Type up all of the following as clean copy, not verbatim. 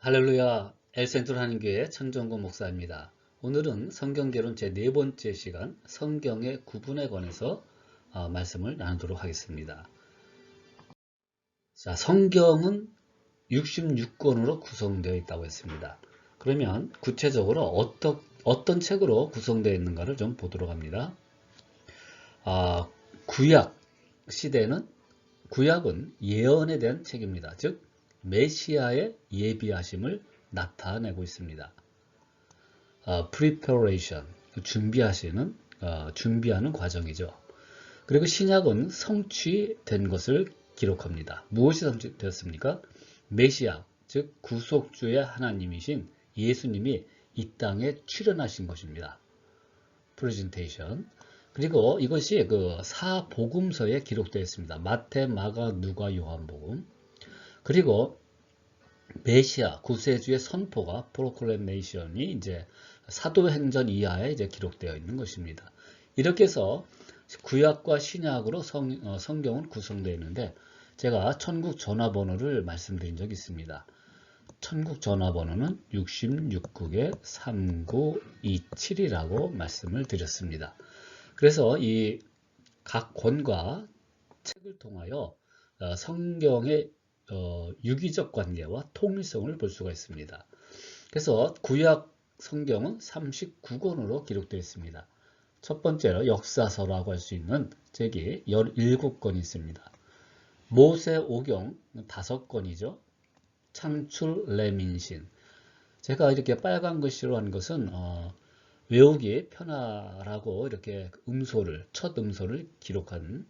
할렐루야, 엘센트럴 하나님교회 천정구 목사입니다. 오늘은 성경개론 제 네 번째 시간 성경의 구분에 관해서 말씀을 나누도록 하겠습니다. 자, 성경은 66권으로 구성되어 있다고 했습니다. 그러면 구체적으로 어떤 책으로 구성되어 있는가를 좀 보도록 합니다. 구약 시대는 구약은 예언에 대한 책입니다. 즉 메시아의 예비하심을 나타내고 있습니다. preparation, 준비하는 과정이죠. 그리고 신약은 성취된 것을 기록합니다. 무엇이 성취되었습니까? 메시아, 즉 구속주의 하나님이신 예수님이 이 땅에 출현하신 것입니다. presentation. 그리고 이것이 그 사복음서에 기록되어 있습니다. 마태, 마가, 누가, 요한복음. 그리고 메시아 구세주의 선포가 프로클레메이션이 이제 사도행전 이하에 이제 기록되어 있는 것입니다. 이렇게 해서 구약과 신약으로 성경은 구성되어 있는데 제가 천국 전화번호를 말씀드린 적이 있습니다. 천국 전화번호는 66국에 3927이라고 말씀을 드렸습니다. 그래서 이 각 권과 책을 통하여 성경의 유기적 관계와 통일성을 볼 수가 있습니다. 그래서 구약 성경은 39권으로 기록되어 있습니다. 첫 번째로 역사서라고 할 수 있는 책이 17권이 있습니다. 모세오경 5권이죠. 창출, 레민신. 제가 이렇게 빨간 글씨로 한 것은 외우기 편하라고 이렇게 첫 음소를 기록한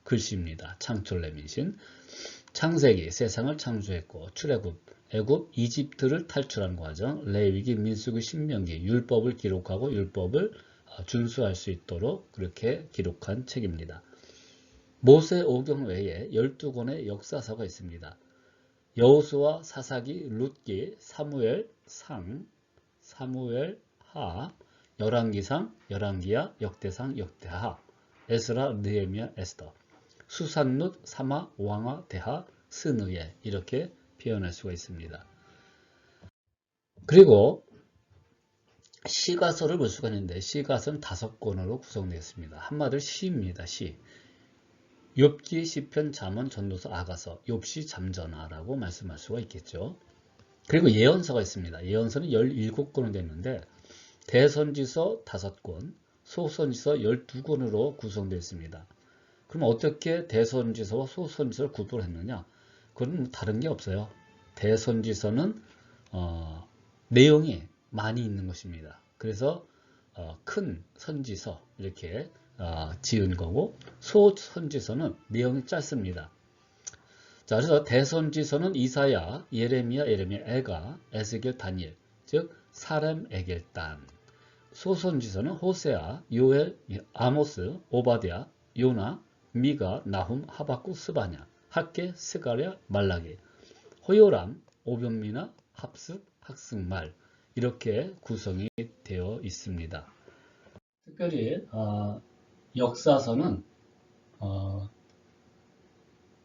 글씨입니다. 창출, 레민신. 창세기, 세상을 창조했고, 출애굽, 애굽, 이집트를 탈출한 과정, 레위기, 민수기, 신명기, 율법을 기록하고 율법을 준수할 수 있도록 그렇게 기록한 책입니다. 모세오경 외에 12권의 역사서가 있습니다. 여호수아, 사사기, 룻기, 사무엘, 사무엘, 하, 열왕기상, 열왕기하, 역대상, 역대하, 에스라, 느헤미야, 에스더, 수산룻, 사마, 왕하, 대하, 스느예 이렇게 표현할 수가 있습니다. 그리고 시가서를 볼 수가 있는데 시가서는 5권으로 구성되어 있습니다. 한마디로 시입니다. 시. 욥기, 시편, 잠언, 전도서, 아가서, 욥시, 잠전하라고 말씀할 수가 있겠죠. 그리고 예언서가 있습니다. 예언서는 17권으로 되어 있는데 대선지서 5권, 소선지서 12권으로 구성되어 있습니다. 그럼 어떻게 대선지서와 소선지서를 구분했느냐? 그건 다른 게 없어요. 대선지서는 내용이 많이 있는 것입니다. 그래서 큰 선지서 이렇게 지은 거고 소선지서는 내용이 짧습니다. 자, 그래서 대선지서는 이사야, 예레미야, 에가, 에스겔, 다니엘, 즉 사렘, 에겔단. 소선지서는 호세아, 요엘, 아모스, 오바댜, 요나, 미가, 나훔, 하박국, 스바냐, 학개, 스가랴, 말라기, 호요람, 오병미나, 합습, 학승말 이렇게 구성이 되어 있습니다. 특별히 역사서는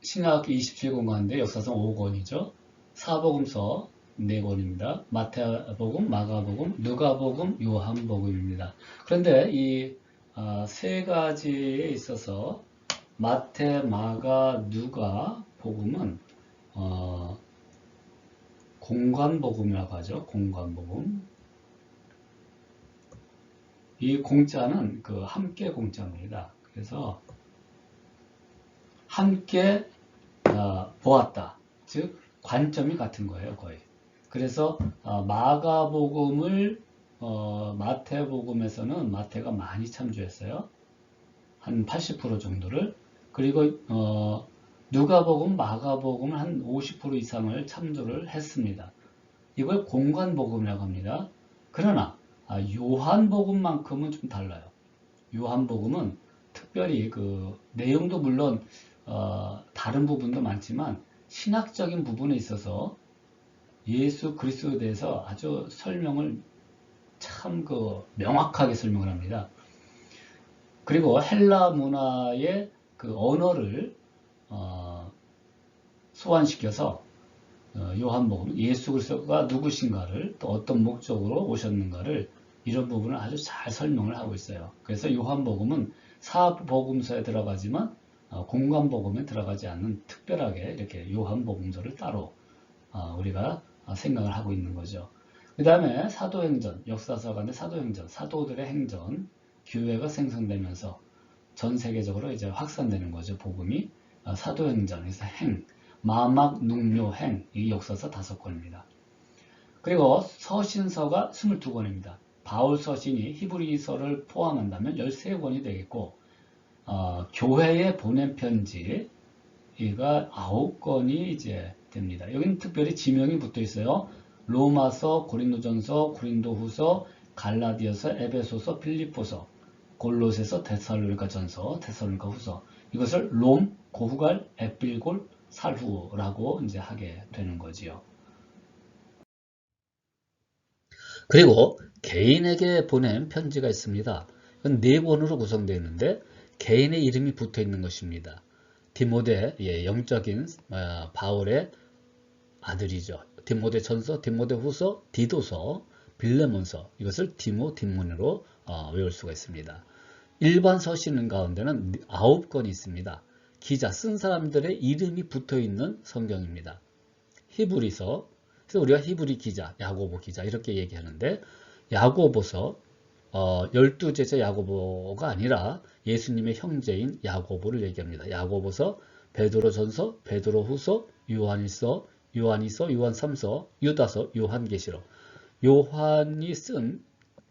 신약 27권 가운데 역사서 5권이죠. 사복음서 4권입니다. 마태복음, 마가복음, 누가복음, 요한복음입니다. 그런데 이 세 가지에 있어서 마태, 마가, 누가 복음은 공관복음이라고 하죠. 공관복음. 이 공자는 그 함께 공자입니다. 그래서 함께 보았다. 즉 관점이 같은 거예요. 거의. 그래서 마가복음을 마태복음에서는 마태가 많이 참조했어요. 한 80% 정도를. 그리고 누가복음, 마가복음은 한 50% 이상을 참조를 했습니다. 이걸 공관복음이라고 합니다. 그러나 요한복음만큼은 좀 달라요. 요한복음은 특별히 그 내용도 물론 다른 부분도 많지만 신학적인 부분에 있어서 예수 그리스도에 대해서 아주 설명을 참 명확하게 설명을 합니다. 그리고 헬라 문화의 그 언어를 소환시켜서 요한복음 예수 그리스도가 누구신가를 또 어떤 목적으로 오셨는가를 이런 부분을 아주 잘 설명을 하고 있어요. 그래서 요한복음은 사복음서에 들어가지만 공관복음에 들어가지 않는 특별하게 이렇게 요한복음서를 따로 우리가 생각을 하고 있는 거죠. 그 다음에 사도행전, 역사서관의 사도행전, 사도들의 행전, 교회가 생성되면서 전 세계적으로 이제 확산되는 거죠. 복음이 사도행전에서 행, 마막, 능료, 행, 이 역사서 5권입니다. 그리고 서신서가 22권입니다. 바울 서신이 히브리서를 포함한다면 13권이 되겠고 교회에 보낸 편지가 9권이 이제 됩니다. 여기는 특별히 지명이 붙어 있어요. 로마서, 고린도전서, 고린도후서, 갈라디아서, 에베소서, 필립보서, 골로새서, 데살로니가전서, 데살로니가후서. 이것을 롬, 고후갈, 에필골, 살후라고 이제 하게 되는 거지요. 그리고 개인에게 보낸 편지가 있습니다. 이건 4권으로 구성되어 있는데 개인의 이름이 붙어 있는 것입니다. 디모데, 영적인 바울의 아들이죠. 디모데 전서, 디모데 후서, 디도서, 빌레몬서, 이것을 디모니로 외울 수가 있습니다. 일반 서신 가운데는 9권이 있습니다. 기자, 쓴 사람들의 이름이 붙어 있는 성경입니다. 히브리서, 그래서 우리가 히브리 기자, 야고보 기자 이렇게 얘기하는데 야고보서 12제자 야고보가 아니라 예수님의 형제인 야고보를 얘기합니다. 야고보서, 베드로전서, 베드로후서, 요한일서, 요한이서, 요한3서, 유다서, 요한계시록. 요한이 쓴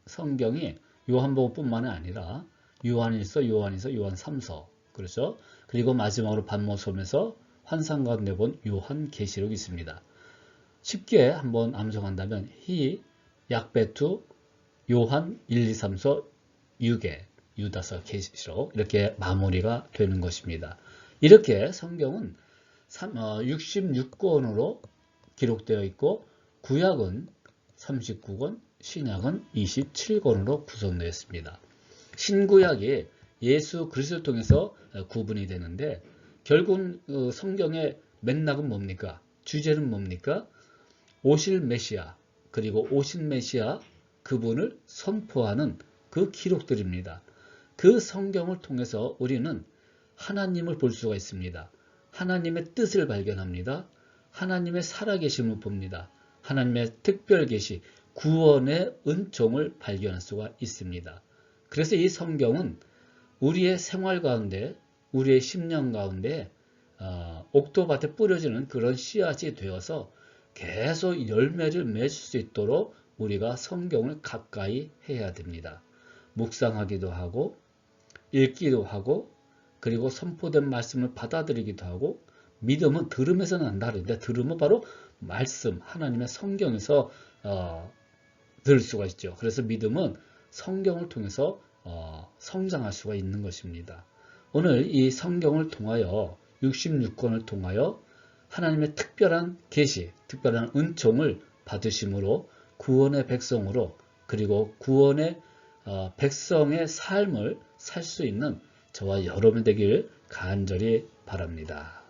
성경이 요한복음뿐만 아니라 요한일서, 요한이서, 요한3서. 그렇죠? 그리고 마지막으로 반모섬에서 환상 가운데 본 요한계시록이 있습니다. 쉽게 한번 암송한다면 히, 약배투, 요한 1, 2, 3서, 유계, 유다서, 계시록 이렇게 마무리가 되는 것입니다. 이렇게 성경은 66권으로 기록되어 있고 구약은 39권, 신약은 27권으로 구성되어 있습니다. 신구약이 예수 그리스도를 통해서 구분이 되는데 결국 성경의 맥락은 뭡니까? 주제는 뭡니까? 오실 메시아, 그리고 오신 메시아 그분을 선포하는 그 기록들입니다. 그 성경을 통해서 우리는 하나님을 볼 수가 있습니다. 하나님의 뜻을 발견합니다. 하나님의 살아계심을 봅니다. 하나님의 특별 계시, 구원의 은총을 발견할 수가 있습니다. 그래서 이 성경은 우리의 생활 가운데, 우리의 심령 가운데 옥토밭에 뿌려지는 그런 씨앗이 되어서 계속 열매를 맺을 수 있도록 우리가 성경을 가까이 해야 됩니다. 묵상하기도 하고 읽기도 하고 그리고 선포된 말씀을 받아들이기도 하고 믿음은 들음에서 난다 그러는데 들음은 바로 말씀, 하나님의 성경에서 들을 수가 있죠. 그래서 믿음은 성경을 통해서 성장할 수가 있는 것입니다. 오늘 이 성경을 통하여 66권을 통하여 하나님의 특별한 계시, 특별한 은총을 받으심으로 구원의 백성으로 그리고 구원의 백성의 삶을 살 수 있는 저와 여러분 되길 간절히 바랍니다.